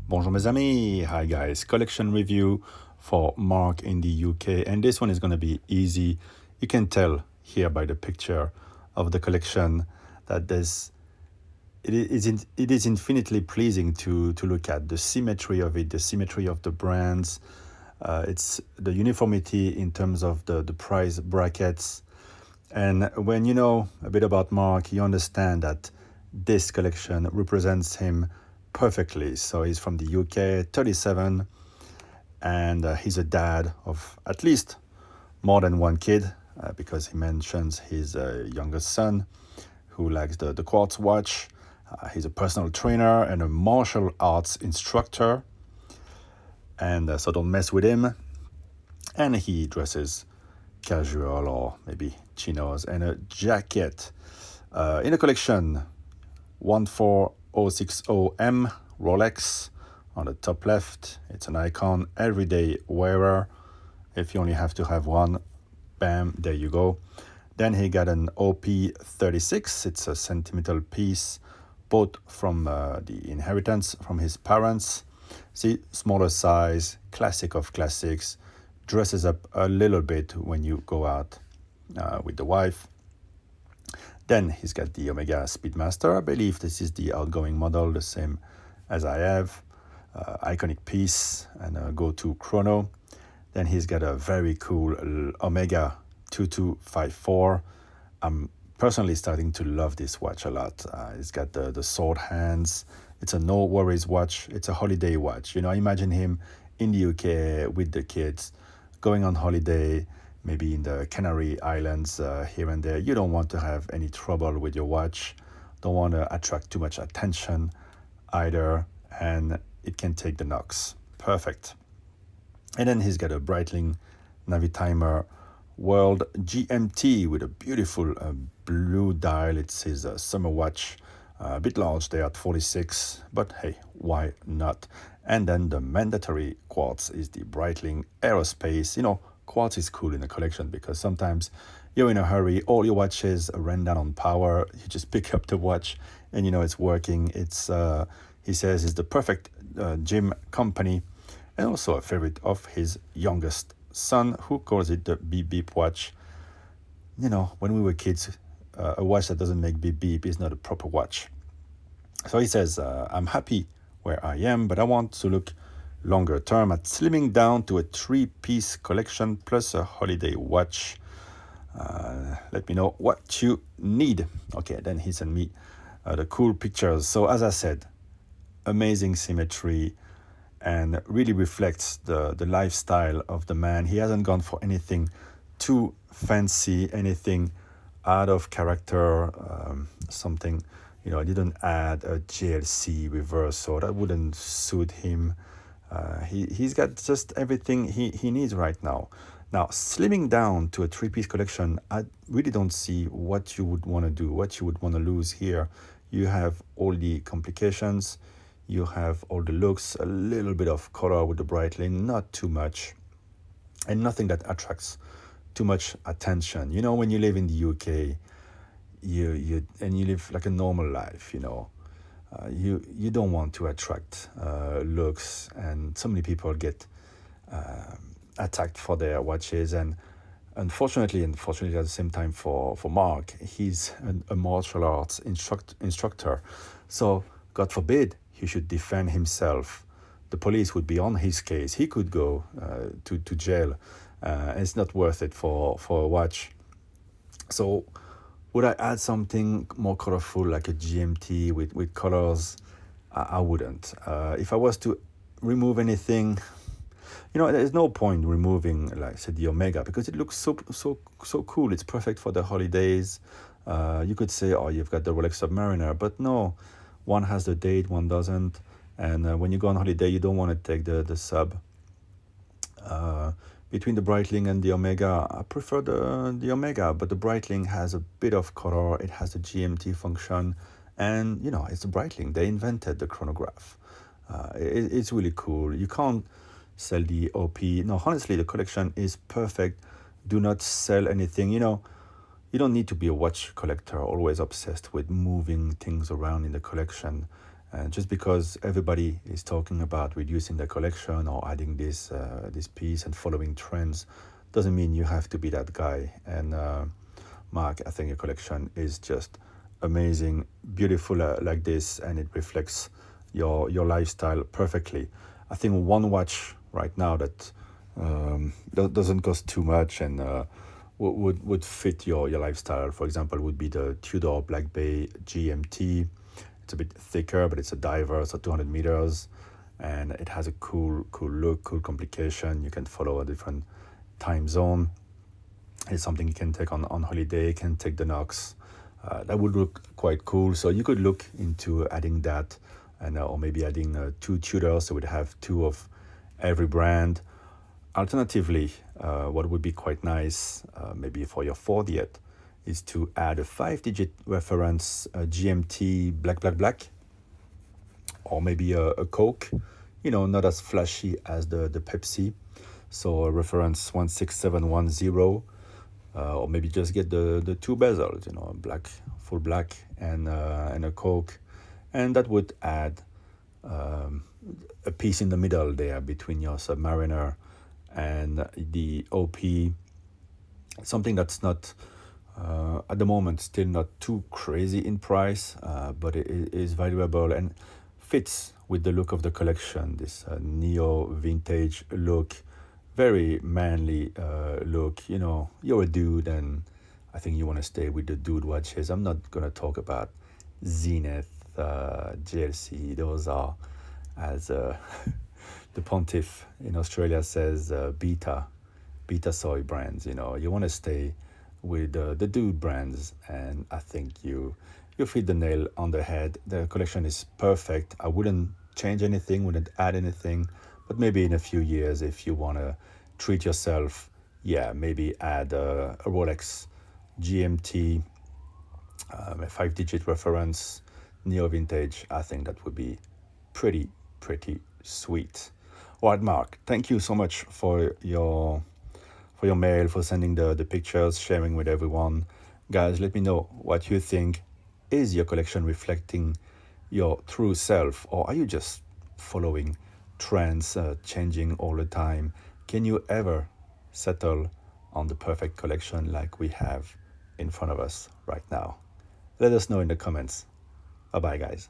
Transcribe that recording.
Bonjour mes amis, hi guys, collection review for Mark in the UK, and this one is going to be easy. You can tell here by the picture of the collection that it is infinitely pleasing to look at. The symmetry of it, the symmetry of the brands, it's the uniformity in terms of the price brackets. And when you know a bit about Mark, you understand that this collection represents him perfectly. So he's from the UK, 37, and he's a dad of at least more than one kid, because he mentions his youngest son who likes the quartz watch. He's a personal trainer and a martial arts instructor, and so don't mess with him. And he dresses casual, or maybe chinos and a jacket. In the collection, 14060M Rolex on the top left. It's an icon, everyday wearer. If you only have to have one, bam, there you go. Then he got an OP36. It's a sentimental piece, bought from the inheritance from his parents. See, smaller size, classic of classics, dresses up a little bit when you go out with the wife. Then he's got the Omega Speedmaster. I believe this is the outgoing model, the same as I have. Iconic piece and a go-to chrono. Then he's got a very cool Omega 2254. I'm personally starting to love this watch a lot. It's got the sword hands. It's a no worries watch. It's a holiday watch. You know, imagine him in the UK with the kids, going on holiday, maybe in the Canary Islands here and there. You don't want to have any trouble with your watch. Don't want to attract too much attention either, and it can take the knocks. Perfect. And then he's got a Breitling Navitimer World GMT with a beautiful blue dial. It's his summer watch. A bit large there at 46, but hey, why not? And then the mandatory quartz is the Breitling Aerospace. You know, quartz is cool in a collection because sometimes you're in a hurry, all your watches ran down on power, you just pick up the watch and you know it's working. It's he says it's the perfect gym company, and also a favorite of his youngest son, who calls it the beep beep watch. You know, when we were kids, a watch that doesn't make beep beep is not a proper watch. So he says, I'm happy where I am, but I want to look longer term at slimming down to a 3-piece collection plus a holiday watch. Let me know what you need. Okay, then he sent me the cool pictures. So as I said, amazing symmetry and really reflects the lifestyle of the man. He hasn't gone for anything too fancy, anything out of character, something, you know, I didn't add a GLC reversal. That wouldn't suit him. He's got just everything he needs right now. Now, slimming down to a 3-piece collection, I really don't see what you would want to do, what you would want to lose here. You have all the complications, you have all the looks, a little bit of color with the Breitling, not too much, and nothing that attracts too much attention. You know, when you live in the UK, you live like a normal life, you know. You don't want to attract looks, and so many people get attacked for their watches. And unfortunately at the same time for Mark, he's a martial arts instructor. So God forbid he should defend himself. The police would be on his case. He could go to jail. And it's not worth it for a watch. So would I add something more colorful like a GMT with colors? I wouldn't. If I was to remove anything, you know, there's no point removing, like say, the Omega, because it looks so cool. It's perfect for the holidays. You could say, oh, you've got the Rolex Submariner, but no, one has the date, one doesn't. And when you go on holiday, you don't want to take the sub. Between the Breitling and the Omega, I prefer the Omega, but the Breitling has a bit of color. It has the GMT function, and you know, it's the Breitling. They invented the chronograph. It's really cool. You can't sell the OP. No, honestly, the collection is perfect. Do not sell anything. You know, You don't need to be a watch collector, always obsessed with moving things around in the collection. Just because everybody is talking about reducing the collection or adding this piece and following trends, doesn't mean you have to be that guy. And Mark, I think your collection is just amazing, beautiful like this, and it reflects your lifestyle perfectly. I think one watch right now that doesn't cost too much and would fit your lifestyle, for example, would be the Tudor Black Bay GMT. It's a bit thicker, but it's a diver, so 200 meters, and it has a cool look, cool complication. You can follow a different time zone. It's something you can take on holiday, you can take the Knox. That would look quite cool. So you could look into adding that, and or maybe adding two Tudors, so we'd have two of every brand. Alternatively, what would be quite nice, maybe for your 40th, is to add a 5-digit reference GMT black, or maybe a Coke, not as flashy as the Pepsi. So a reference 16710, or maybe just get the two bezels, black, full black, and a Coke, and that would add a piece in the middle there between your Submariner and the OP, something that's not at the moment still not too crazy in price, but it is valuable and fits with the look of the collection, this neo vintage look, very manly look. You're a dude, and I think you want to stay with the dude watches. I'm not going to talk about Zenith, GLC. Those are, as the pontiff in Australia says, beta soy brands. You want to stay with the dude brands, and I think you hit the nail on the head. The collection is perfect. I wouldn't change anything, wouldn't add anything, but maybe in a few years, if you want to treat yourself, yeah, maybe add a Rolex GMT, a 5-digit reference, neo vintage. I think that would be pretty sweet. All right, Mark, thank you so much for your mail, for sending the pictures, sharing with everyone. Guys, let me know what you think. Is your collection reflecting your true self, or are you just following trends, changing all the time? Can you ever settle on the perfect collection like we have in front of us right now? Let us know in the comments. Bye bye, guys.